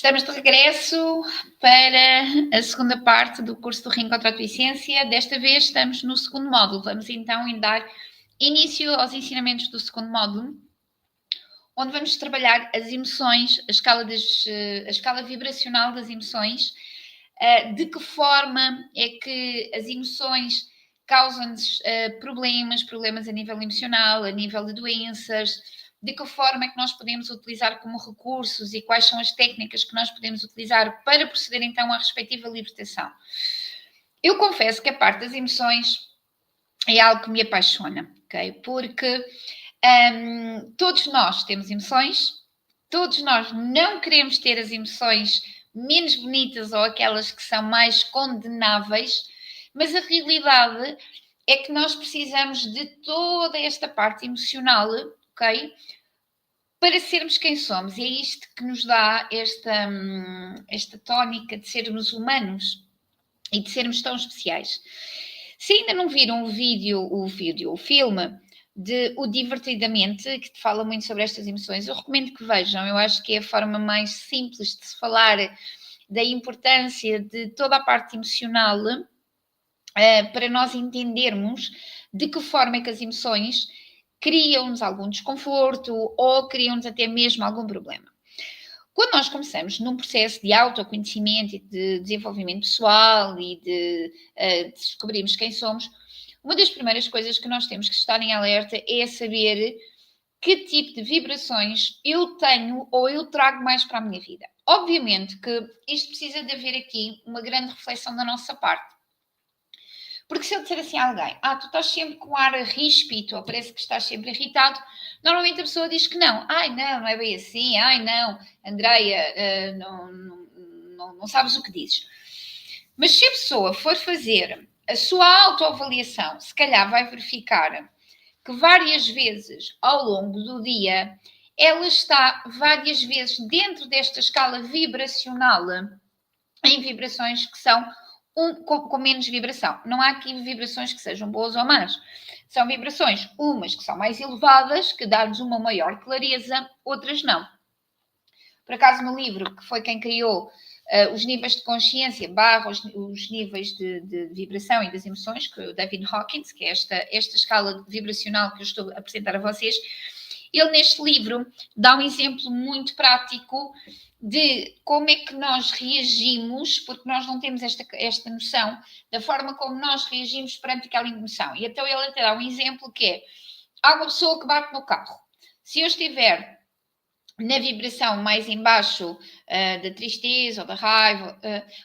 Estamos de regresso para a segunda parte do curso do Reencontro à Tua Essência. Desta vez estamos no segundo módulo. Vamos então dar início aos ensinamentos do segundo módulo, onde vamos trabalhar as emoções, a escala vibracional das emoções, de que forma é que as emoções causam-nos problemas a nível emocional, a nível de doenças, de que forma é que nós podemos utilizar como recursos e quais são as técnicas que nós podemos utilizar para proceder então à respectiva libertação. Eu confesso que a parte das emoções é algo que me apaixona, ok? Porque todos nós temos emoções, todos nós não queremos ter as emoções menos bonitas ou aquelas que são mais condenáveis, mas a realidade é que nós precisamos de toda esta parte emocional, ok? Para sermos quem somos. E é isto que nos dá esta tónica de sermos humanos e de sermos tão especiais. Se ainda não viram o filme de O Divertidamente, que te fala muito sobre estas emoções, eu recomendo que vejam. Eu acho que é a forma mais simples de se falar da importância de toda a parte emocional para nós entendermos de que forma é que as emoções criam-nos algum desconforto ou criam-nos até mesmo algum problema. Quando nós começamos num processo de autoconhecimento e de desenvolvimento pessoal e de descobrirmos quem somos, uma das primeiras coisas que nós temos que estar em alerta é saber que tipo de vibrações eu tenho ou eu trago mais para a minha vida. Obviamente que isto precisa de haver aqui uma grande reflexão da nossa parte. Porque se eu disser assim a alguém, tu estás sempre com ar ríspido, ou parece que estás sempre irritado, normalmente a pessoa diz que não. Não é bem assim. Não, Andreia, não sabes o que dizes. Mas se a pessoa for fazer a sua autoavaliação, se calhar vai verificar que várias vezes ao longo do dia ela está várias vezes dentro desta escala vibracional em vibrações que são com menos vibração. Não há aqui vibrações que sejam boas ou más. São vibrações, umas que são mais elevadas, que dão-nos uma maior clareza, outras não. Por acaso, no livro, que foi quem criou os níveis de consciência, os níveis de vibração e das emoções, que é o David Hawkins, que é esta escala vibracional que eu estou a apresentar a vocês, ele neste livro dá um exemplo muito prático de como é que nós reagimos, porque nós não temos esta noção da forma como nós reagimos perante aquela emoção. E então ele até dá um exemplo que é, há uma pessoa que bate no carro. Se eu estiver na vibração mais em baixo da tristeza ou da raiva,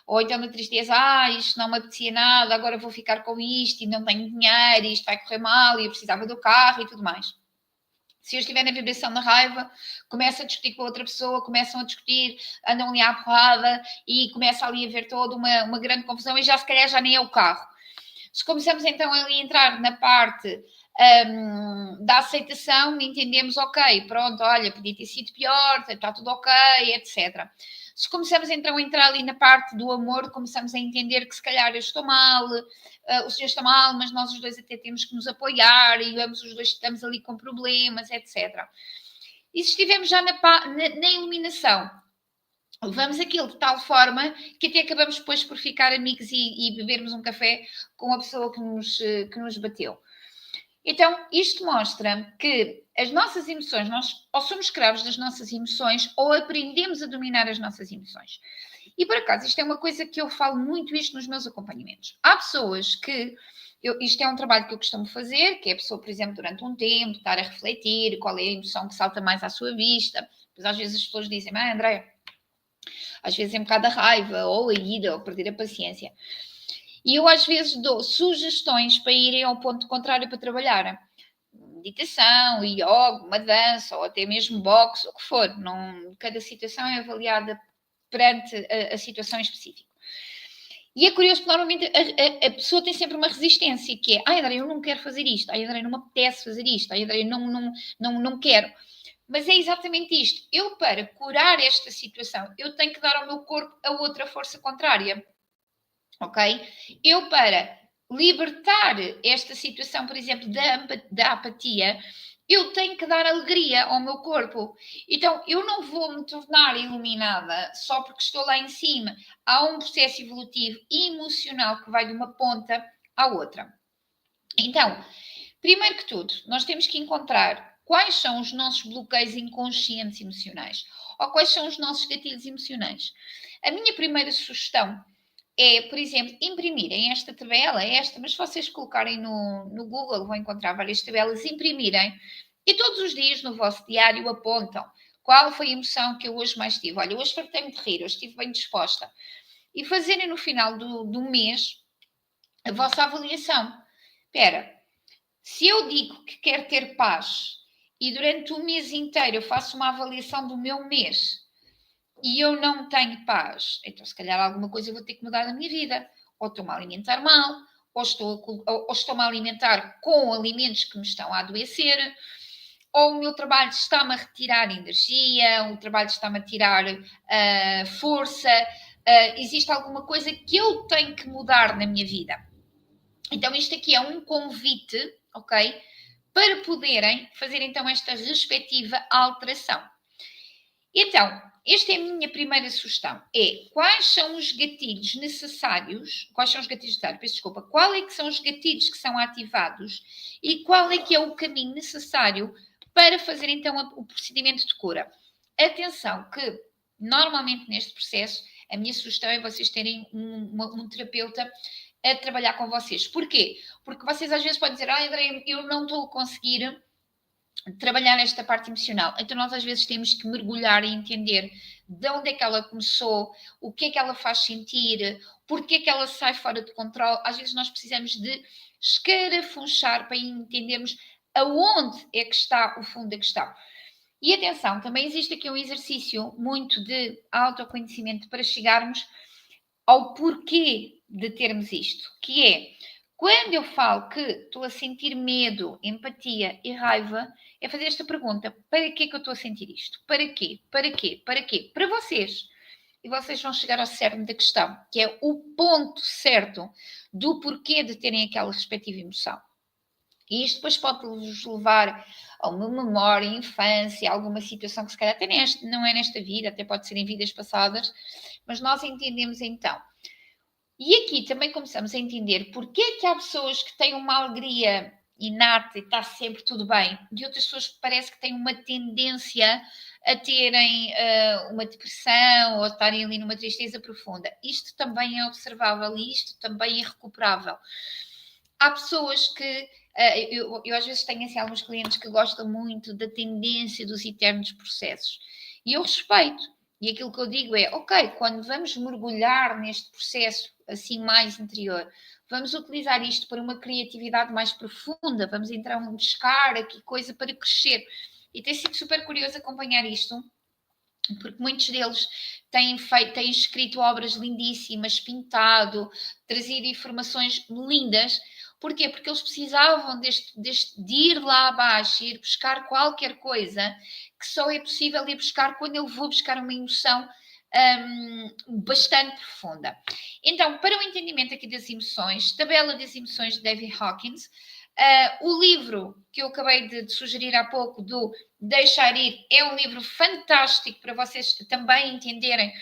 ou então da tristeza, isto não me apetecia nada, agora vou ficar com isto e não tenho dinheiro, isto vai correr mal e eu precisava do carro e tudo mais. Se eu estiver na vibração da raiva, começo a discutir com outra pessoa, começam a discutir, andam ali à porrada e começa ali a haver toda uma grande confusão e já se calhar já nem é o carro. Se começamos então ali a entrar na parte da aceitação, entendemos, ok, pronto, olha, podia ter sido pior, está tudo ok, etc. Se começamos então a entrar ali na parte do amor, começamos a entender que se calhar eu estou mal, o senhor está mal, mas nós os dois até temos que nos apoiar e ambos os dois estamos ali com problemas, etc. E se estivermos já na iluminação, levamos aquilo de tal forma que até acabamos depois por ficar amigos e bebermos um café com a pessoa que nos bateu. Então, isto mostra que as nossas emoções, nós ou somos escravos das nossas emoções ou aprendemos a dominar as nossas emoções. E, por acaso, isto é uma coisa que eu falo muito isto nos meus acompanhamentos. Há pessoas que... isto é um trabalho que eu costumo fazer, que é a pessoa, por exemplo, durante um tempo, estar a refletir qual é a emoção que salta mais à sua vista. Pois às vezes as pessoas dizem, Andréia, às vezes é um bocado a raiva, ou a ira, ou perder a paciência. E eu às vezes dou sugestões para irem ao ponto contrário para trabalhar. Meditação, yoga, uma dança, ou até mesmo boxe, o que for. Cada situação é avaliada perante a situação específica. E é curioso que normalmente a pessoa tem sempre uma resistência, que é, Andréia, eu não quero fazer isto, Andréia, não me apetece fazer isto, Andréia, não quero. Mas é exatamente isto. Eu, para curar esta situação, eu tenho que dar ao meu corpo a outra força contrária. Ok? Eu, para libertar esta situação, por exemplo, da apatia, eu tenho que dar alegria ao meu corpo. Então, eu não vou me tornar iluminada só porque estou lá em cima. Há um processo evolutivo e emocional que vai de uma ponta à outra. Então, primeiro que tudo, nós temos que encontrar quais são os nossos bloqueios inconscientes emocionais ou quais são os nossos gatilhos emocionais. A minha primeira sugestão é, por exemplo, imprimirem esta tabela, mas se vocês colocarem no Google vão encontrar várias tabelas, imprimirem e todos os dias no vosso diário apontam qual foi a emoção que eu hoje mais tive. Olha, hoje fartei-me de rir, hoje estive bem disposta. E fazerem no final do mês a vossa avaliação. Espera, se eu digo que quero ter paz e durante o mês inteiro eu faço uma avaliação do meu mês e eu não tenho paz, então se calhar alguma coisa eu vou ter que mudar na minha vida. Ou estou-me a alimentar mal, ou estou-me a alimentar com alimentos que me estão a adoecer, ou o meu trabalho está-me a retirar energia, o trabalho está-me a tirar força. Existe alguma coisa que eu tenho que mudar na minha vida. Então isto aqui é um convite, ok? Para poderem fazer então esta respectiva alteração. Então, esta é a minha primeira sugestão, quais são os gatilhos necessários, quais é que são os gatilhos que são ativados e qual é que é o caminho necessário para fazer então o procedimento de cura. Atenção que, normalmente neste processo, a minha sugestão é vocês terem um terapeuta a trabalhar com vocês. Porquê? Porque vocês às vezes podem dizer, André, eu não estou a conseguir trabalhar esta parte emocional. Então nós às vezes temos que mergulhar e entender de onde é que ela começou, o que é que ela faz sentir, porque é que ela sai fora de controle. Às vezes nós precisamos de escarafunchar para entendermos aonde é que está o fundo da questão. E atenção, também existe aqui um exercício muito de autoconhecimento para chegarmos ao porquê de termos isto, que é, quando eu falo que estou a sentir medo, empatia e raiva, é fazer esta pergunta: para que é que eu estou a sentir isto? Para quê? Para quê? Para quê? Para vocês. E vocês vão chegar ao cerne da questão, que é o ponto certo do porquê de terem aquela respectiva emoção. E isto depois pode-vos levar a uma memória, infância, alguma situação que se calhar até não é nesta vida, até pode ser em vidas passadas, mas nós entendemos então. E aqui também começamos a entender porque é que há pessoas que têm uma alegria inata e está sempre tudo bem, e outras pessoas que parece que têm uma tendência a terem uma depressão ou a estarem ali numa tristeza profunda. Isto também é observável e isto também é recuperável. Há pessoas que eu às vezes tenho assim, alguns clientes que gostam muito da tendência dos eternos processos. E eu respeito. E aquilo que eu digo é, ok, quando vamos mergulhar neste processo assim mais interior, vamos utilizar isto para uma criatividade mais profunda, vamos entrar um buscar aqui coisa para crescer. E tem sido super curioso acompanhar isto, porque muitos deles têm escrito obras lindíssimas, pintado, trazido informações lindas. Porquê? Porque eles precisavam de ir lá abaixo, ir buscar qualquer coisa que só é possível ir buscar quando eu vou buscar uma emoção bastante profunda. Então, para o entendimento aqui das emoções, Tabela das Emoções de David Hawkins, o livro que eu acabei de sugerir há pouco, do Deixar Ir, é um livro fantástico para vocês também entenderem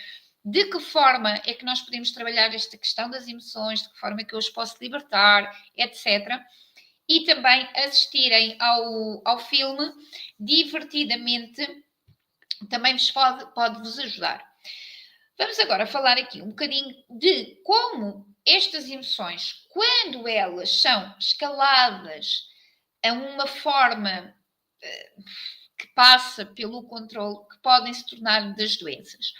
de que forma é que nós podemos trabalhar esta questão das emoções, de que forma é que eu os posso libertar, etc. E também assistirem ao filme divertidamente, também pode-vos ajudar. Vamos agora falar aqui um bocadinho de como estas emoções, quando elas são escaladas a uma forma que passa pelo controle, que podem se tornar das doenças.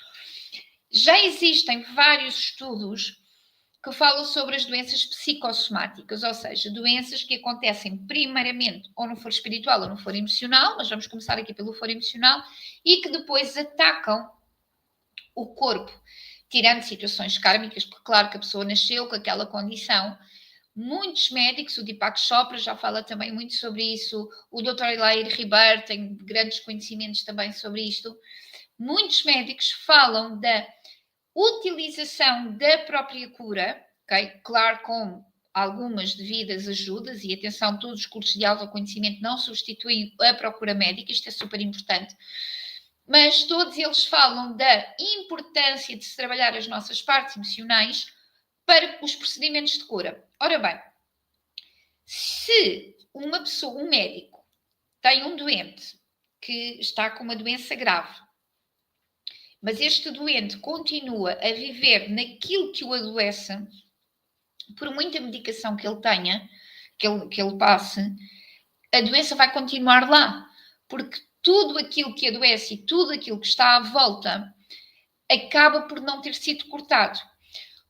Já existem vários estudos que falam sobre as doenças psicossomáticas, ou seja, doenças que acontecem primeiramente ou no foro espiritual ou no foro emocional, mas vamos começar aqui pelo foro emocional, e que depois atacam o corpo, tirando situações kármicas, porque claro que a pessoa nasceu com aquela condição. Muitos médicos, o Deepak Chopra já fala também muito sobre isso, o Dr. Elair Ribeiro tem grandes conhecimentos também sobre isto. Muitos médicos falam da utilização da própria cura, okay? Claro, com algumas devidas ajudas, e atenção, todos os cursos de autoconhecimento não substituem a procura médica, isto é super importante, mas todos eles falam da importância de se trabalhar as nossas partes emocionais para os procedimentos de cura. Ora bem, se uma pessoa, um médico, tem um doente que está com uma doença grave, mas este doente continua a viver naquilo que o adoece, por muita medicação que ele tenha, que ele passe, a doença vai continuar lá, porque tudo aquilo que adoece e tudo aquilo que está à volta acaba por não ter sido cortado.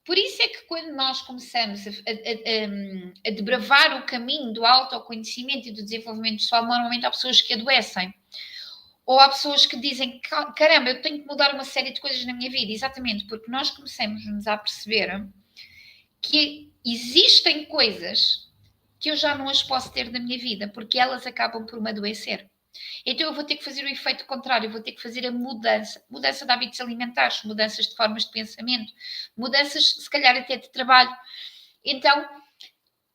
Por isso é que quando nós começamos a desbravar o caminho do autoconhecimento e do desenvolvimento pessoal, normalmente há pessoas que adoecem. Ou há pessoas que dizem, caramba, eu tenho que mudar uma série de coisas na minha vida. Exatamente, porque nós começamos a perceber que existem coisas que eu já não as posso ter na minha vida, porque elas acabam por me adoecer. Então eu vou ter que fazer o efeito contrário, vou ter que fazer a mudança de hábitos alimentares, mudanças de formas de pensamento, mudanças, se calhar, até de trabalho. Então,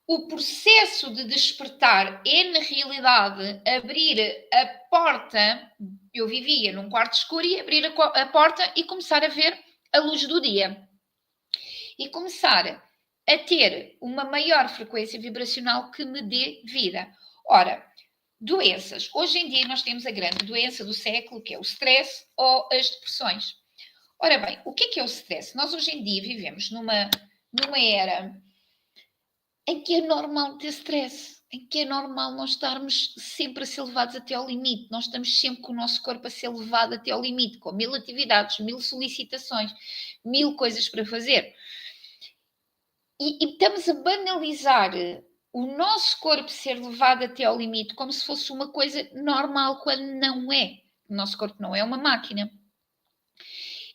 o processo de despertar é, na realidade, abrir a porta. Eu vivia num quarto escuro e abrir a porta e começar a ver a luz do dia. E começar a ter uma maior frequência vibracional que me dê vida. Ora, doenças. Hoje em dia nós temos a grande doença do século, que é o stress ou as depressões. Ora bem, o que é o stress? Nós hoje em dia vivemos numa era em que é normal ter stress, em que é normal nós estarmos sempre a ser levados até ao limite. Nós estamos sempre com o nosso corpo a ser levado até ao limite, com 1000 atividades, 1000 solicitações, 1000 coisas para fazer. E estamos a banalizar o nosso corpo ser levado até ao limite como se fosse uma coisa normal, quando não é. O nosso corpo não é uma máquina.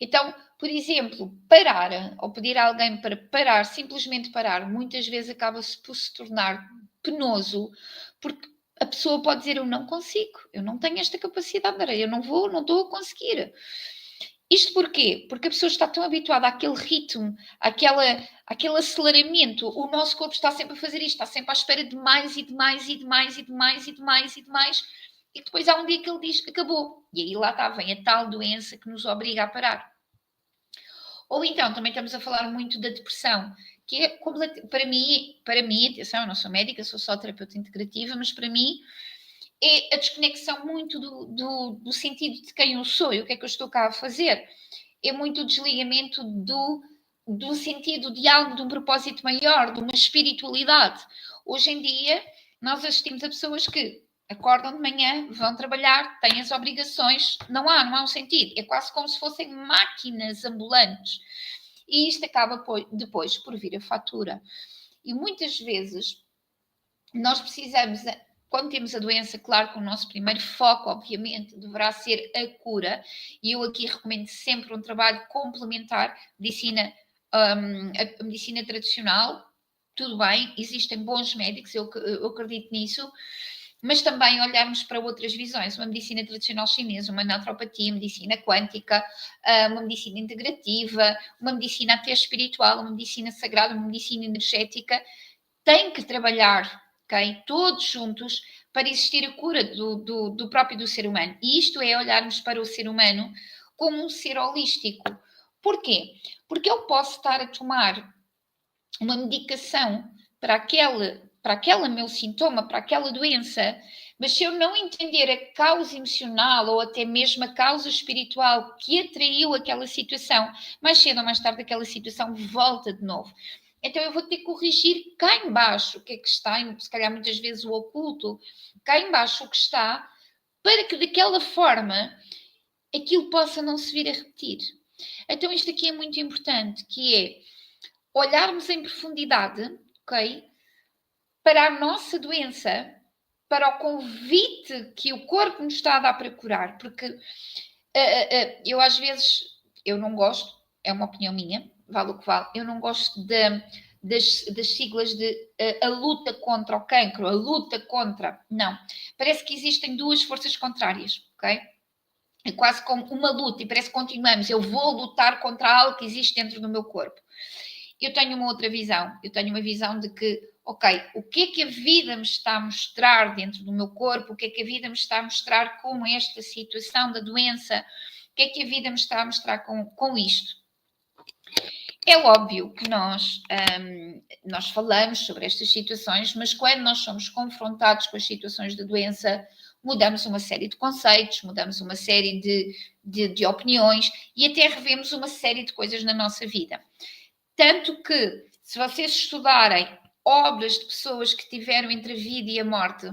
Então, por exemplo, parar, ou pedir a alguém para parar, simplesmente parar, muitas vezes acaba-se por se tornar penoso, porque a pessoa pode dizer, eu não consigo, eu não tenho esta capacidade, eu não estou a conseguir. Isto porquê? Porque a pessoa está tão habituada àquele ritmo, àquele aceleramento. O nosso corpo está sempre a fazer isto, está sempre à espera de mais e de mais e de mais e de mais e de mais e de mais. E depois há um dia que ele diz, acabou. E aí lá está, vem a tal doença que nos obriga a parar. Ou então, também estamos a falar muito da depressão, que é, para mim, atenção, eu não sou médica, sou só terapeuta integrativa, mas para mim é a desconexão muito do sentido de quem eu sou e o que é que eu estou cá a fazer. É muito o desligamento do sentido de algo, de um propósito maior, de uma espiritualidade. Hoje em dia, nós assistimos a pessoas que acordam de manhã, vão trabalhar, têm as obrigações, não há um sentido. É quase como se fossem máquinas ambulantes. E isto acaba depois por vir a fatura. E muitas vezes nós precisamos, quando temos a doença, claro que o nosso primeiro foco, obviamente, deverá ser a cura. E eu aqui recomendo sempre um trabalho complementar, a medicina tradicional. Tudo bem, existem bons médicos, eu acredito nisso, mas também olharmos para outras visões, uma medicina tradicional chinesa, uma naturopatia, uma medicina quântica, uma medicina integrativa, uma medicina até espiritual, uma medicina sagrada, uma medicina energética, tem que trabalhar, ok? Todos juntos, para existir a cura do próprio ser humano. E isto é olharmos para o ser humano como um ser holístico. Porquê? Porque eu posso estar a tomar uma medicação para aquele meu sintoma, para aquela doença, mas se eu não entender a causa emocional ou até mesmo a causa espiritual que atraiu aquela situação, mais cedo ou mais tarde aquela situação volta de novo. Então eu vou ter que corrigir cá embaixo o que é que está, se calhar muitas vezes o oculto, cá embaixo o que está, para que daquela forma aquilo possa não se vir a repetir. Então isto aqui é muito importante, que é olharmos em profundidade, ok? Para a nossa doença, para o convite que o corpo nos está a dar para curar, porque eu às vezes, eu não gosto, é uma opinião minha, vale o que vale, eu não gosto das siglas de a luta contra o cancro, a luta contra, não. Parece que existem duas forças contrárias, ok? É quase como uma luta e parece que continuamos, eu vou lutar contra algo que existe dentro do meu corpo. eu tenho uma outra visão. Eu tenho uma visão de que, ok, o que é que a vida me está a mostrar dentro do meu corpo? O que é que a vida me está a mostrar com esta situação da doença? O que é que a vida me está a mostrar com isto? É óbvio que nós falamos sobre estas situações, mas quando nós somos confrontados com as situações da doença, mudamos uma série de conceitos, mudamos uma série de opiniões e até revemos uma série de coisas na nossa vida. Tanto que, se vocês estudarem obras de pessoas que tiveram entre a vida e a morte,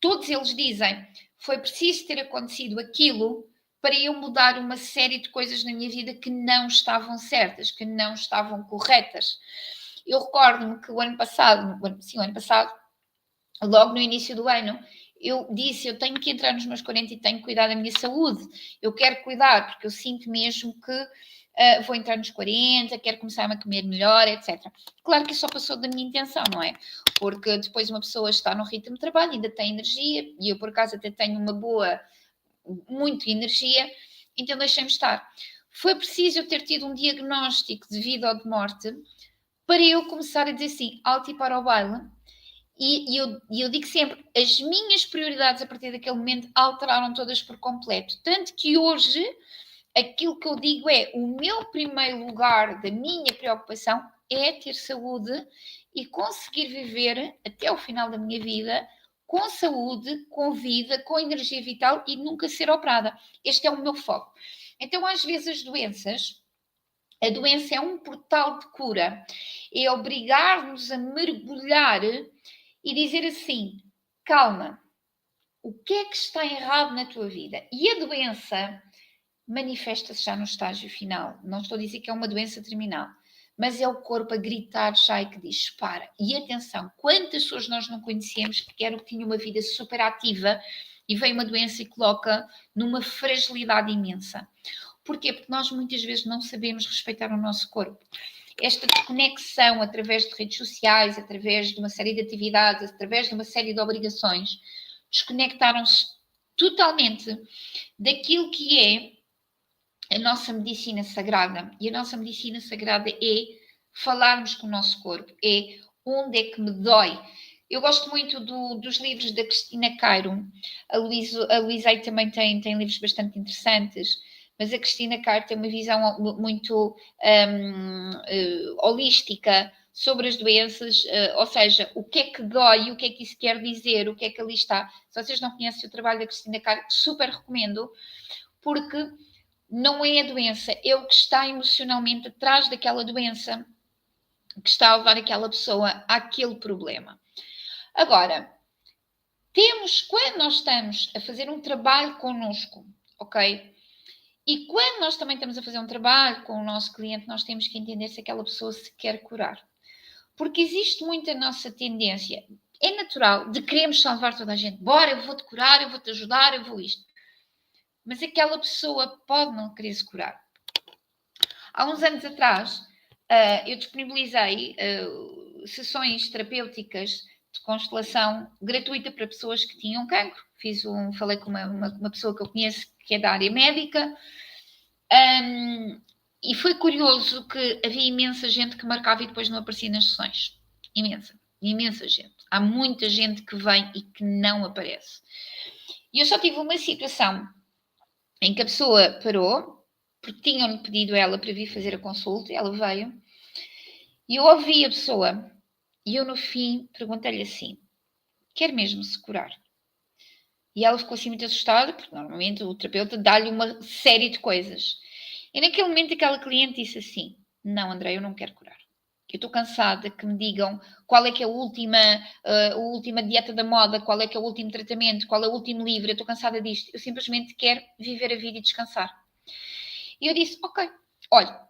todos eles dizem, foi preciso ter acontecido aquilo para eu mudar uma série de coisas na minha vida que não estavam certas, que não estavam corretas. Eu recordo-me que o ano passado, logo no início do ano, eu disse, eu tenho que entrar nos meus 40 e tenho que cuidar da minha saúde. Eu quero cuidar, porque eu sinto mesmo que vou entrar nos 40, quero começar a comer melhor, etc. Claro que isso só passou da minha intenção, não é? Porque depois uma pessoa está no ritmo de trabalho, ainda tem energia, e eu por acaso até tenho muito energia, então deixei-me estar. Foi preciso eu ter tido um diagnóstico de vida ou de morte para eu começar a dizer assim, alto e para o baile. E eu digo sempre, as minhas prioridades a partir daquele momento alteraram todas por completo. Tanto que hoje, aquilo que eu digo é, o meu primeiro lugar da minha preocupação é ter saúde e conseguir viver até o final da minha vida com saúde, com vida, com energia vital e nunca ser operada. Este é o meu foco. Então, às vezes, a doença é um portal de cura. É obrigar-nos a mergulhar e dizer assim, calma, o que é que está errado na tua vida? E a doença manifesta-se já no estágio final. Não estou a dizer que é uma doença terminal, mas é o corpo a gritar já e que diz, para. E atenção, quantas pessoas nós não conhecemos que eram que tinham uma vida super ativa e vem uma doença e coloca numa fragilidade imensa. Porquê? Porque nós muitas vezes não sabemos respeitar o nosso corpo. Esta desconexão através de redes sociais, através de uma série de atividades, através de uma série de obrigações, desconectaram-se totalmente daquilo que é a nossa medicina sagrada. E a nossa medicina sagrada é falarmos com o nosso corpo, é onde é que me dói. Eu gosto muito dos livros da Cristina Cairo. A Luísa também tem livros bastante interessantes, mas a Cristina Cairo tem uma visão muito holística sobre as doenças, ou seja, o que é que dói, o que é que isso quer dizer, o que é que ali está. Se vocês não conhecem o trabalho da Cristina Cairo, super recomendo, porque não é a doença, é o que está emocionalmente atrás daquela doença que está a levar aquela pessoa àquele problema. Agora, quando nós estamos a fazer um trabalho connosco, ok? E quando nós também estamos a fazer um trabalho com o nosso cliente, nós temos que entender se aquela pessoa se quer curar. Porque existe muito a nossa tendência, é natural, de queremos salvar toda a gente. Bora, eu vou-te curar, eu vou-te ajudar, eu vou isto. Mas aquela pessoa pode não querer se curar. Há uns anos atrás, eu disponibilizei sessões terapêuticas de constelação gratuita para pessoas que tinham cancro. Falei com uma pessoa que eu conheço que é da área médica, e foi curioso que havia imensa gente que marcava e depois não aparecia nas sessões. Imensa gente. Há muita gente que vem e que não aparece. E eu só tive uma situação em que a pessoa parou, porque tinham-lhe pedido ela para vir fazer a consulta, e ela veio, e eu ouvi a pessoa, e eu no fim perguntei-lhe assim, quer mesmo se curar? E ela ficou assim muito assustada, porque normalmente o terapeuta dá-lhe uma série de coisas. E naquele momento aquela cliente disse assim, não André, eu não quero curar. Eu estou cansada que me digam qual é que é a última dieta da moda, qual é que é o último tratamento, qual é o último livro, eu estou cansada disto. Eu simplesmente quero viver a vida e descansar. E eu disse, ok, olha,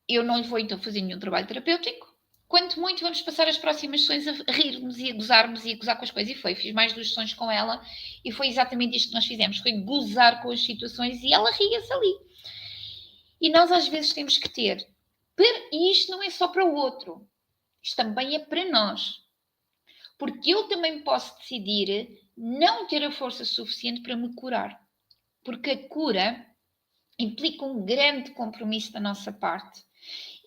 eu não lhe vou então fazer nenhum trabalho terapêutico, quanto muito vamos passar as próximas sessões a rir-nos e a gozarmos e a gozar com as coisas. E foi, fiz mais 2 sessões com ela e foi exatamente isto que nós fizemos, foi gozar com as situações e ela ria-se ali. E nós às vezes temos que ter, e isto não é só para o outro, isto também é para nós. Porque eu também posso decidir não ter a força suficiente para me curar. Porque a cura implica um grande compromisso da nossa parte.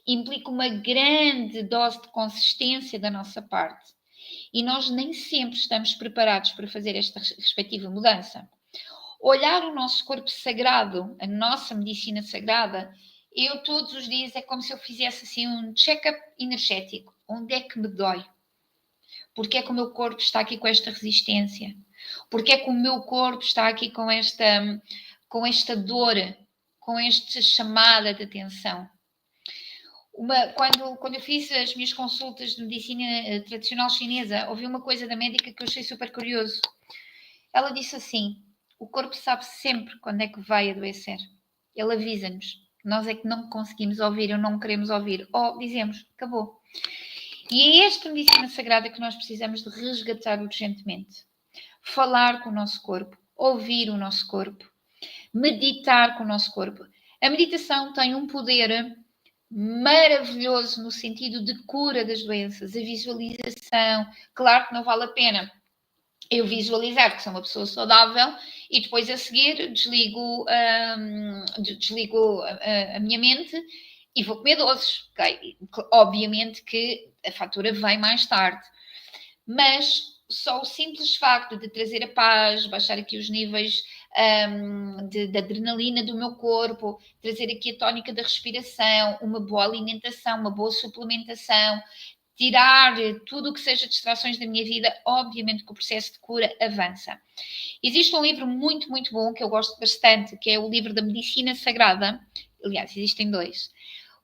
implica uma grande dose de consistência da nossa parte. E nós nem sempre estamos preparados para fazer esta respectiva mudança. Olhar o nosso corpo sagrado, a nossa medicina sagrada, eu todos os dias é como se eu fizesse assim um check-up energético. Onde é que me dói? Porque é que o meu corpo está aqui com esta resistência? Porque é que o meu corpo está aqui com esta dor, com esta chamada de atenção? Quando eu fiz as minhas consultas de medicina tradicional chinesa, ouvi uma coisa da médica que eu achei super curioso. Ela disse assim: o corpo sabe sempre quando é que vai adoecer. Ele avisa-nos. Nós é que não conseguimos ouvir ou não queremos ouvir. Ou dizemos, acabou. E é esta medicina sagrada que nós precisamos de resgatar urgentemente. Falar com o nosso corpo, ouvir o nosso corpo, meditar com o nosso corpo. A meditação tem um poder maravilhoso no sentido de cura das doenças, a visualização. Claro que não vale a pena eu visualizar que sou uma pessoa saudável e depois a seguir desligo a minha mente e vou comer doces. Okay? Obviamente que a fatura vem mais tarde, mas só o simples facto de trazer a paz, baixar aqui os níveis de adrenalina do meu corpo, trazer aqui a tónica da respiração, uma boa alimentação, uma boa suplementação, tirar tudo o que seja distrações da minha vida, obviamente que o processo de cura avança. Existe um livro muito, muito bom que eu gosto bastante, que é o livro da Medicina Sagrada. Aliás, existem dois.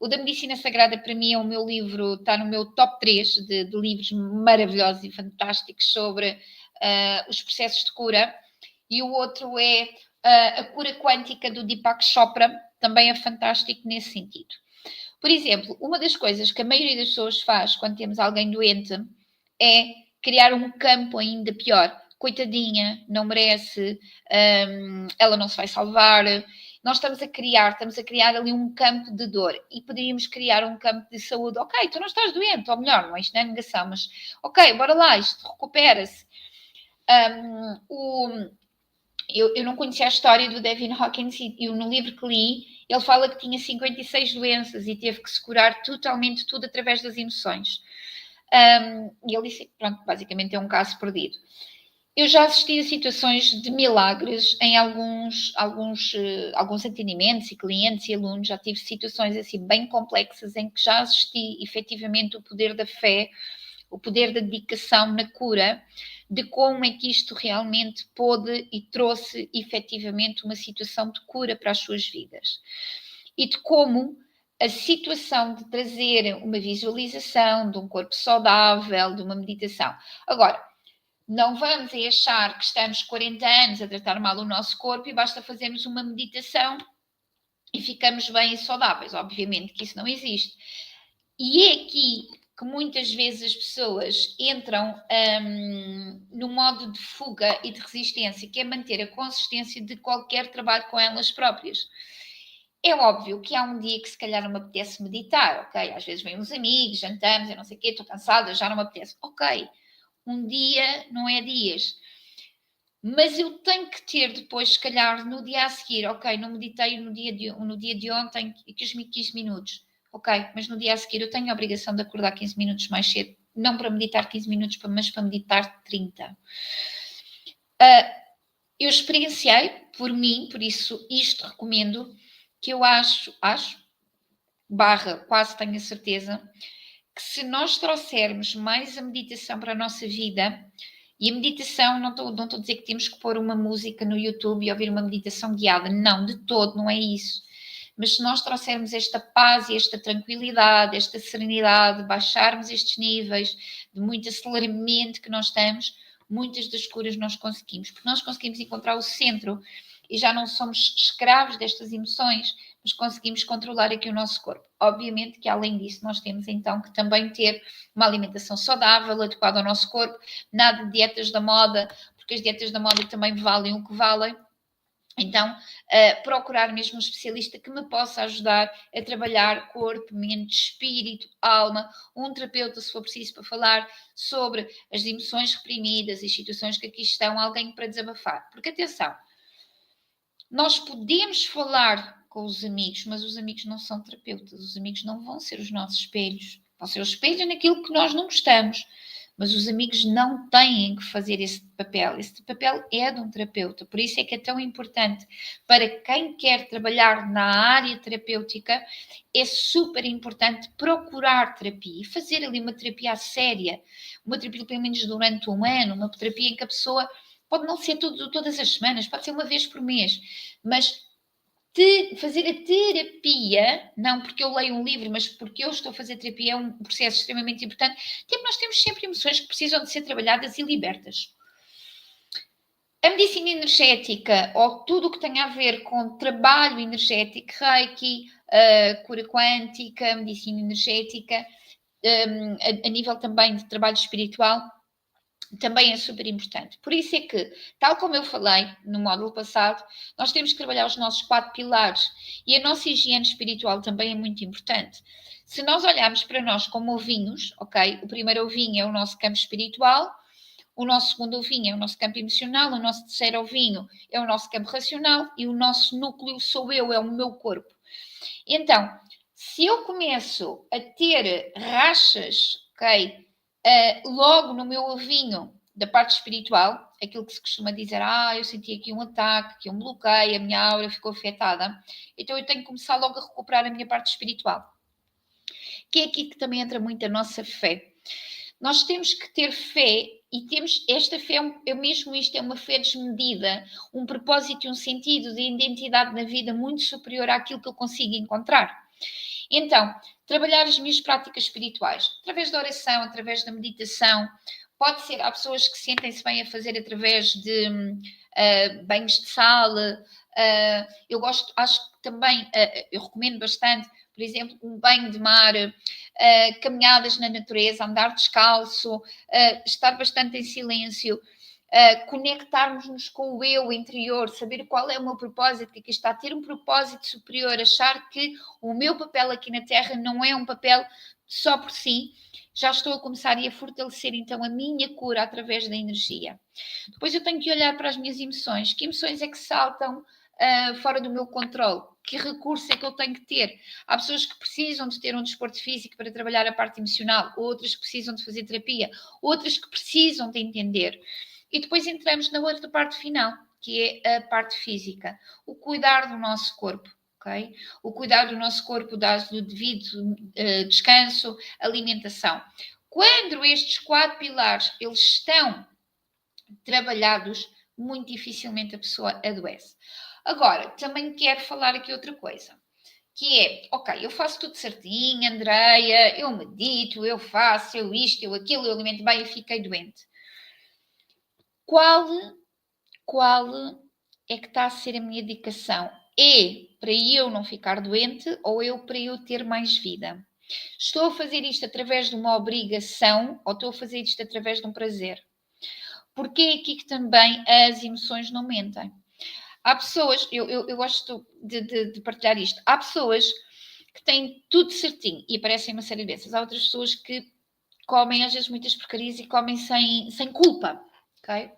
O da Medicina Sagrada, para mim, é o meu livro, está no meu top 3 de livros maravilhosos e fantásticos sobre os processos de cura. E o outro é A Cura Quântica, do Deepak Chopra, também é fantástico nesse sentido. Por exemplo, uma das coisas que a maioria das pessoas faz quando temos alguém doente é criar um campo ainda pior. Coitadinha, não merece, ela não se vai salvar. Nós estamos a criar ali um campo de dor e poderíamos criar um campo de saúde. Ok, tu não estás doente, ou melhor, não é isto, não é negação, mas ok, bora lá, isto recupera-se. Eu não conhecia a história do David Hawkins e no livro que li, ele fala que tinha 56 doenças e teve que se curar totalmente tudo através das emoções. E ele disse, pronto, basicamente é um caso perdido. Eu já assisti a situações de milagres em alguns atendimentos e clientes e alunos, já tive situações assim bem complexas em que já assisti efetivamente o poder da fé, o poder da dedicação na cura, de como é que isto realmente pôde e trouxe efetivamente uma situação de cura para as suas vidas. E de como a situação de trazer uma visualização de um corpo saudável, de uma meditação. Agora, não vamos achar que estamos 40 anos a tratar mal o nosso corpo e basta fazermos uma meditação e ficamos bem e saudáveis. Obviamente que isso não existe. E é aqui que muitas vezes as pessoas entram no modo de fuga e de resistência, que é manter a consistência de qualquer trabalho com elas próprias. É óbvio que há um dia que se calhar não me apetece meditar, ok? Às vezes vêm uns amigos, jantamos, eu não sei o quê, estou cansada, já não me apetece. Ok, um dia não é dias. Mas eu tenho que ter depois, se calhar, no dia a seguir, ok, não meditei no dia de ontem, 15 minutos. Ok, mas no dia a seguir eu tenho a obrigação de acordar 15 minutos mais cedo. Não para meditar 15 minutos, mas para meditar 30. Eu experienciei por mim, por isso isto recomendo, que eu acho, quase tenho a certeza, que se nós trouxermos mais a meditação para a nossa vida, e a meditação, não estou a dizer que temos que pôr uma música no YouTube e ouvir uma meditação guiada, não, de todo, não é isso. Mas se nós trouxermos esta paz e esta tranquilidade, esta serenidade, baixarmos estes níveis de muito aceleramento que nós estamos, muitas das curas nós conseguimos, porque nós conseguimos encontrar o centro e já não somos escravos destas emoções, mas conseguimos controlar aqui o nosso corpo. Obviamente que além disso nós temos então que também ter uma alimentação saudável, adequada ao nosso corpo, nada de dietas da moda, porque as dietas da moda também valem o que valem. Então, procurar mesmo um especialista que me possa ajudar a trabalhar corpo, mente, espírito, alma, um terapeuta, se for preciso, para falar sobre as emoções reprimidas, as situações que aqui estão, alguém para desabafar. Porque, atenção, nós podemos falar com os amigos, mas os amigos não são terapeutas, os amigos não vão ser os nossos espelhos, vão ser o espelho naquilo que nós não gostamos, mas os amigos não têm que fazer esse papel é de um terapeuta, por isso é que é tão importante para quem quer trabalhar na área terapêutica, é super importante procurar terapia e fazer ali uma terapia séria, uma terapia pelo menos durante um ano, uma terapia em que a pessoa pode não ser todas as semanas, pode ser uma vez por mês, mas fazer a terapia, não porque eu leio um livro, mas porque eu estou a fazer terapia, é um processo extremamente importante. Nós temos sempre emoções que precisam de ser trabalhadas e libertas. A medicina energética, ou tudo o que tem a ver com trabalho energético, Reiki, cura quântica, medicina energética, a nível também de trabalho espiritual, também é super importante. Por isso é que, tal como eu falei no módulo passado, nós temos que trabalhar os nossos 4 pilares e a nossa higiene espiritual também é muito importante. Se nós olharmos para nós como ovinhos, ok? O primeiro ovinho é o nosso campo espiritual, o nosso segundo ovinho é o nosso campo emocional, o nosso terceiro ovinho é o nosso campo racional e o nosso núcleo sou eu, é o meu corpo. Então, se eu começo a ter rachas, ok? Logo no meu ovinho da parte espiritual, aquilo que se costuma dizer, eu senti aqui um ataque, aqui um bloqueio, a minha aura ficou afetada, então eu tenho que começar logo a recuperar a minha parte espiritual. Que é aqui que também entra muito a nossa fé. Nós temos que ter fé e temos esta fé, é mesmo isto, é uma fé desmedida, um propósito e um sentido de identidade na vida muito superior àquilo que eu consigo encontrar. Então, trabalhar as minhas práticas espirituais, através da oração, através da meditação, pode ser, há pessoas que sentem-se bem a fazer através de banhos de sal, eu gosto, acho que também, eu recomendo bastante, por exemplo, um banho de mar, caminhadas na natureza, andar descalço, estar bastante em silêncio, conectarmos-nos com o eu interior, saber qual é o meu propósito, que aqui está, ter um propósito superior, achar que o meu papel aqui na Terra não é um papel só por si, já estou a começar a fortalecer então a minha cura através da energia. Depois eu tenho que olhar para as minhas emoções, que emoções é que saltam fora do meu controle? Que recurso é que eu tenho que ter? Há pessoas que precisam de ter um desporto físico para trabalhar a parte emocional, outras que precisam de fazer terapia, outras que precisam de entender. E depois entramos na outra parte final, que é a parte física, o cuidar do nosso corpo. Okay? O cuidar do nosso corpo, dar-lhe o devido descanso, alimentação. Quando estes 4 pilares eles estão trabalhados, muito dificilmente a pessoa adoece. Agora, também quero falar aqui outra coisa, que é, ok, eu faço tudo certinho, Andreia, eu medito, eu faço, eu isto, eu aquilo, eu alimento bem e fiquei doente. Qual é que está a ser a minha dedicação? É para eu não ficar doente ou para eu ter mais vida? Estou a fazer isto através de uma obrigação ou estou a fazer isto através de um prazer? Porque é aqui que também as emoções não mentem. Há pessoas, eu gosto de partilhar isto, há pessoas que têm tudo certinho e aparecem uma série dessas. Há outras pessoas que comem às vezes muitas porcarias e comem sem culpa, ok?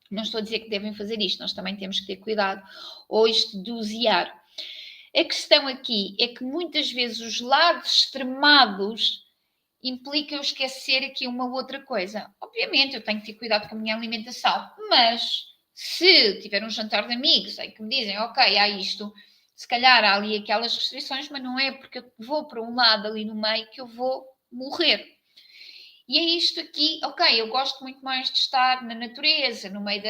Não estou a dizer que devem fazer isto, nós também temos que ter cuidado ou isto dosear. A questão aqui é que muitas vezes os lados extremados implica eu esquecer aqui uma outra coisa. Obviamente, eu tenho que ter cuidado com a minha alimentação, mas se tiver um jantar de amigos em que me dizem, ok, há isto, se calhar há ali aquelas restrições, mas não é porque eu vou para um lado ali no meio que eu vou morrer. E é isto aqui, ok, eu gosto muito mais de estar na natureza, no meio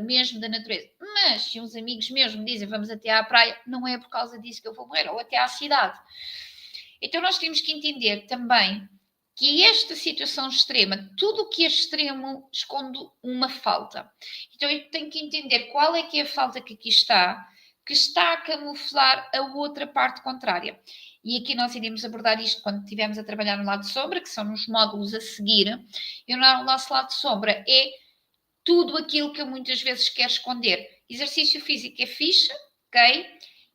mesmo da natureza. Mas se uns amigos meus me dizem vamos até à praia, não é por causa disso que eu vou morrer, ou até à cidade. Então nós temos que entender também que esta situação extrema, tudo o que é extremo esconde uma falta. Então eu tenho que entender qual é que é a falta que aqui está, que está a camuflar a outra parte contrária. E aqui nós iremos abordar isto quando estivermos a trabalhar no lado de sombra, que são nos módulos a seguir. E o nosso lado de sombra é tudo aquilo que eu muitas vezes quero esconder. Exercício físico é fixe, ok?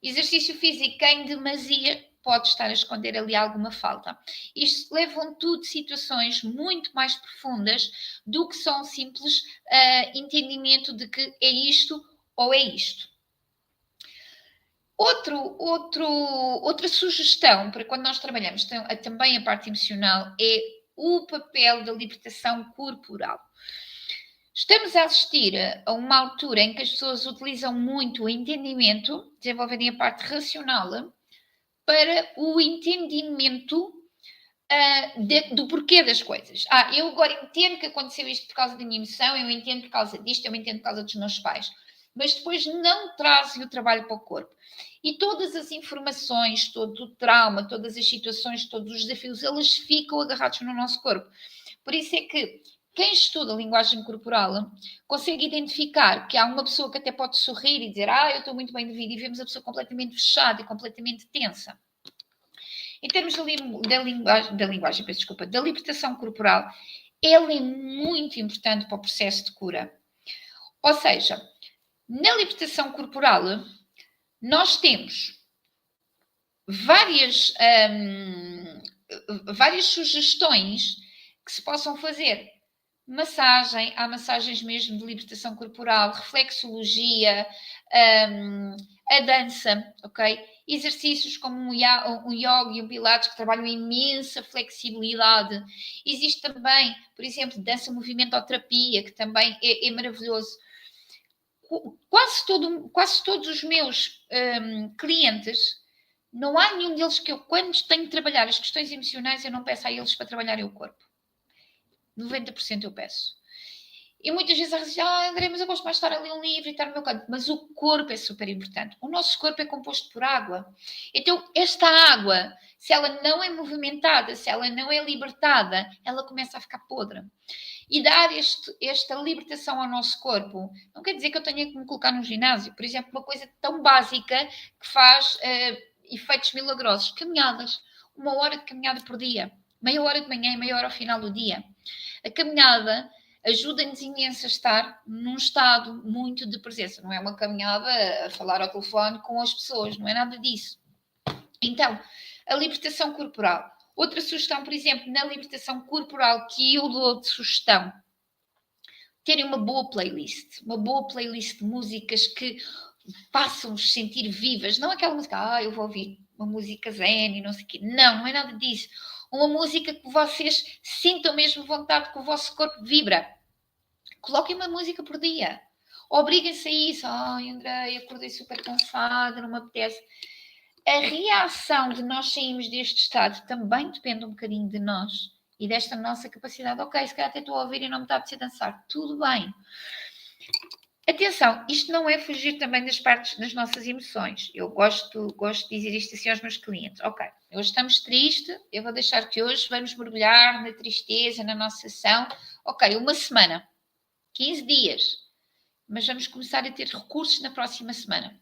Exercício físico em demasia pode estar a esconder ali alguma falta. Isto levam tudo situações muito mais profundas do que só um simples entendimento de que é isto ou é isto. Outra sugestão para quando nós trabalhamos também a parte emocional é o papel da libertação corporal. Estamos a assistir a uma altura em que as pessoas utilizam muito o entendimento, desenvolverem a parte racional, para o entendimento do porquê das coisas. Eu agora entendo que aconteceu isto por causa da minha emoção, eu entendo por causa disto, eu entendo por causa dos meus pais. Mas depois não trazem o trabalho para o corpo. E todas as informações, todo o trauma, todas as situações, todos os desafios, eles ficam agarrados no nosso corpo. Por isso é que quem estuda a linguagem corporal consegue identificar que há uma pessoa que até pode sorrir e dizer eu estou muito bem de vida, e vemos a pessoa completamente fechada e completamente tensa. Em termos da libertação corporal, ela é muito importante para o processo de cura. Ou seja, na libertação corporal, nós temos várias sugestões que se possam fazer. Há massagens mesmo de libertação corporal, reflexologia, a dança, ok? Exercícios como um yoga e um pilates que trabalham imensa flexibilidade. Existe também, por exemplo, dança-movimento-terapia, que também é maravilhoso. Quase todos os meus clientes, não há nenhum deles que eu, quando tenho de trabalhar as questões emocionais, eu não peço a eles para trabalharem o corpo. 90% eu peço. E muitas vezes eles dizem, André, mas eu gosto mais de estar ali um livro e estar no meu canto. Mas o corpo é super importante. O nosso corpo é composto por água. Então, esta água, se ela não é movimentada, se ela não é libertada, ela começa a ficar podre. E dar esta libertação ao nosso corpo não quer dizer que eu tenha que me colocar no ginásio. Por exemplo, uma coisa tão básica que faz efeitos milagrosos. Caminhadas. 1 hora de caminhada por dia. Meia hora de manhã e meia hora ao final do dia. A caminhada ajuda-nos imenso a estar num estado muito de presença. Não é uma caminhada a falar ao telefone com as pessoas, não é nada disso. Então, a libertação corporal. Outra sugestão, por exemplo, na libertação corporal que eu dou de sugestão, terem uma boa playlist de músicas que façam-nos sentir vivas. Não aquela música, eu vou ouvir uma música zen e não sei o quê. Não é nada disso. Uma música que vocês sintam mesmo vontade, que o vosso corpo vibra. Coloquem uma música por dia. Obriguem-se a isso. André, acordei super cansada, não me apetece. A reação de nós sairmos deste estado também depende um bocadinho de nós e desta nossa capacidade. Ok, se calhar até estou a ouvir e não me está a apetecer dançar. Tudo bem. Atenção, isto não é fugir também das partes das nossas emoções. Eu gosto de dizer isto assim aos meus clientes. Ok, hoje estamos tristes, eu vou deixar que hoje vamos mergulhar na tristeza, na nossa ação. Ok, 1 semana, 15 dias, mas vamos começar a ter recursos na próxima semana.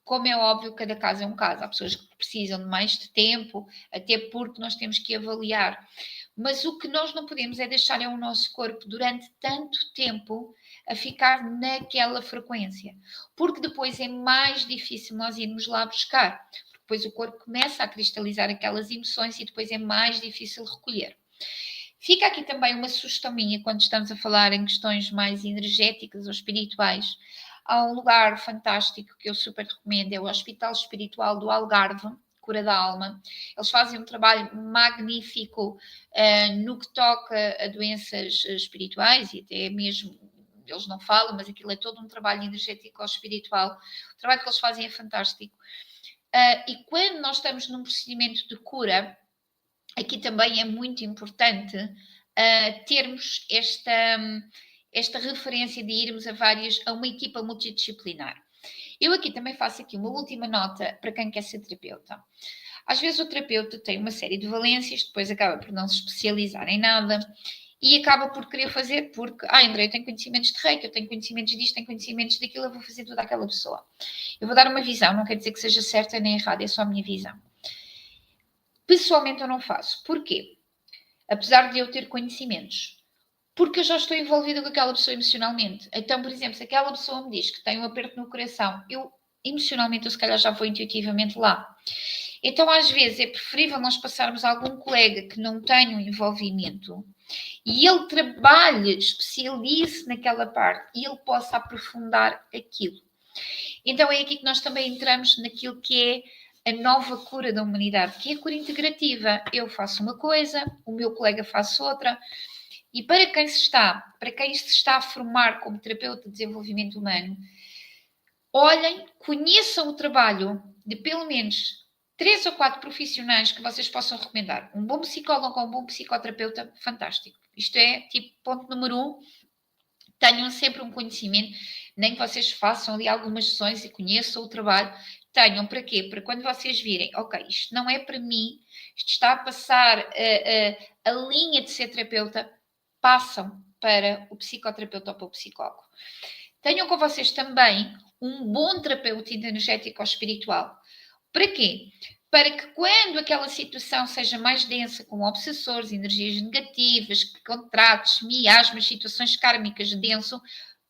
Como é óbvio, cada caso é um caso. Há pessoas que precisam de mais de tempo, até porque nós temos que avaliar. Mas o que nós não podemos é deixar o nosso corpo durante tanto tempo a ficar naquela frequência. Porque depois é mais difícil nós irmos lá buscar. Porque depois o corpo começa a cristalizar aquelas emoções e depois é mais difícil recolher. Fica aqui também uma sugestão minha quando estamos a falar em questões mais energéticas ou espirituais. Há um lugar fantástico que eu super recomendo, é o Hospital Espiritual do Algarve, Cura da Alma. Eles fazem um trabalho magnífico no que toca a doenças espirituais e até mesmo, eles não falam, mas aquilo é todo um trabalho energético ou espiritual. O trabalho que eles fazem é fantástico. E quando nós estamos num procedimento de cura, aqui também é muito importante termos esta referência de irmos a uma equipa multidisciplinar. Eu aqui também faço aqui uma última nota para quem quer ser terapeuta. Às vezes o terapeuta tem uma série de valências, depois acaba por não se especializar em nada e acaba por querer fazer porque, André, eu tenho conhecimentos de reiki, eu tenho conhecimentos disto, tenho conhecimentos daquilo, eu vou fazer tudo àquela pessoa. Eu vou dar uma visão, não quer dizer que seja certa nem errada, é só a minha visão. Pessoalmente eu não faço. Porquê? Apesar de eu ter conhecimentos. Porque eu já estou envolvida com aquela pessoa emocionalmente. Então, por exemplo, se aquela pessoa me diz que tem um aperto no coração, eu emocionalmente eu se calhar já vou intuitivamente lá. Então, às vezes, é preferível nós passarmos a algum colega que não tenha um envolvimento e ele trabalhe, especialize naquela parte e ele possa aprofundar aquilo. Então é aqui que nós também entramos naquilo que é a nova cura da humanidade, que é a cura integrativa. Eu faço uma coisa, o meu colega faz outra, e para quem se está a formar como terapeuta de desenvolvimento humano, olhem, conheçam o trabalho de pelo menos 3 ou 4 profissionais que vocês possam recomendar. Um bom psicólogo ou um bom psicoterapeuta, fantástico. Isto é, tipo, ponto número 1, tenham sempre um conhecimento, nem que vocês façam ali algumas sessões e conheçam o trabalho. Tenham para quê? Para quando vocês virem, ok, isto não é para mim, isto está a passar a linha de ser terapeuta, passam para o psicoterapeuta ou para o psicólogo. Tenham com vocês também um bom terapeuta energético ou espiritual. Para quê? Para que quando aquela situação seja mais densa, com obsessores, energias negativas, contratos, miasmas, situações kármicas denso,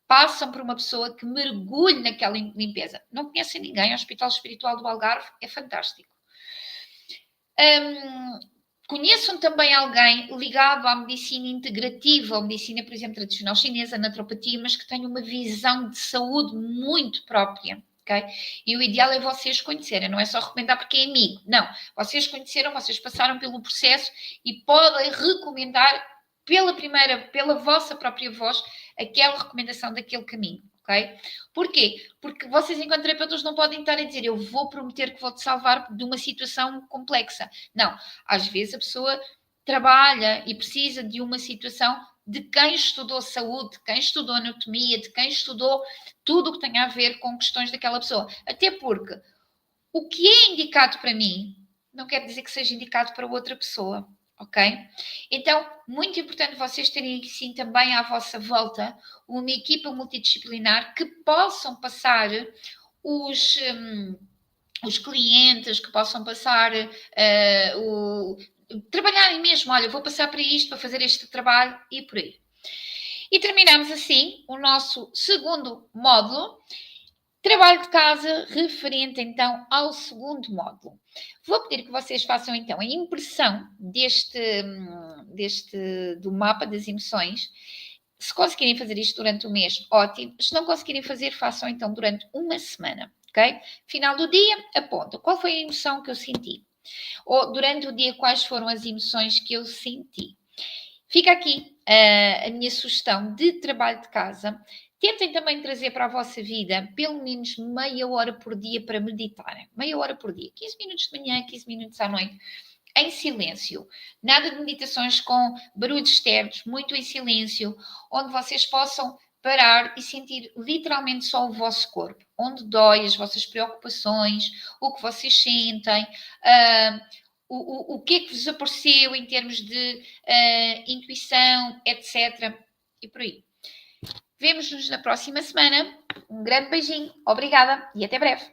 passam por uma pessoa que mergulhe naquela limpeza. Não conhecem ninguém, o Hospital Espiritual do Algarve é fantástico. Conheçam também alguém ligado à medicina integrativa, ou medicina, por exemplo, tradicional chinesa, naturopatia, mas que tenha uma visão de saúde muito própria. Okay? E o ideal é vocês conhecerem, não é só recomendar porque é amigo. Não, vocês conheceram, vocês passaram pelo processo e podem recomendar pela vossa própria voz, aquela recomendação daquele caminho. Okay? Porquê? Porque vocês, enquanto terapeutas, não podem estar a dizer eu vou prometer que vou-te salvar de uma situação complexa. Não, às vezes a pessoa trabalha e precisa de uma situação de quem estudou saúde, de quem estudou anatomia, de quem estudou tudo o que tem a ver com questões daquela pessoa. Até porque o que é indicado para mim não quer dizer que seja indicado para outra pessoa. Ok? Então, muito importante vocês terem, sim, também à vossa volta uma equipa multidisciplinar que possam passar os clientes, que possam passar trabalharem mesmo, olha, vou passar para isto, para fazer este trabalho e por aí. E terminamos assim o nosso segundo módulo. Trabalho de casa referente então ao segundo módulo. Vou pedir que vocês façam então a impressão do mapa das emoções. Se conseguirem fazer isto durante o mês, ótimo. Se não conseguirem fazer, façam então durante uma semana, ok? Final do dia, aponta qual foi a emoção que eu senti. Ou durante o dia, quais foram as emoções que eu senti. Fica aqui a minha sugestão de trabalho de casa. Tentem também trazer para a vossa vida pelo menos meia hora por dia para meditarem. Meia hora por dia. 15 minutos de manhã, 15 minutos à noite. Em silêncio. Nada de meditações com barulhos externos. Muito em silêncio. Onde vocês possam parar e sentir literalmente só o vosso corpo. Onde dói, as vossas preocupações, o que vocês sentem. O que é que vos apareceu em termos de intuição, etc. E por aí. Vemo-nos na próxima semana. Um grande beijinho, obrigada e até breve.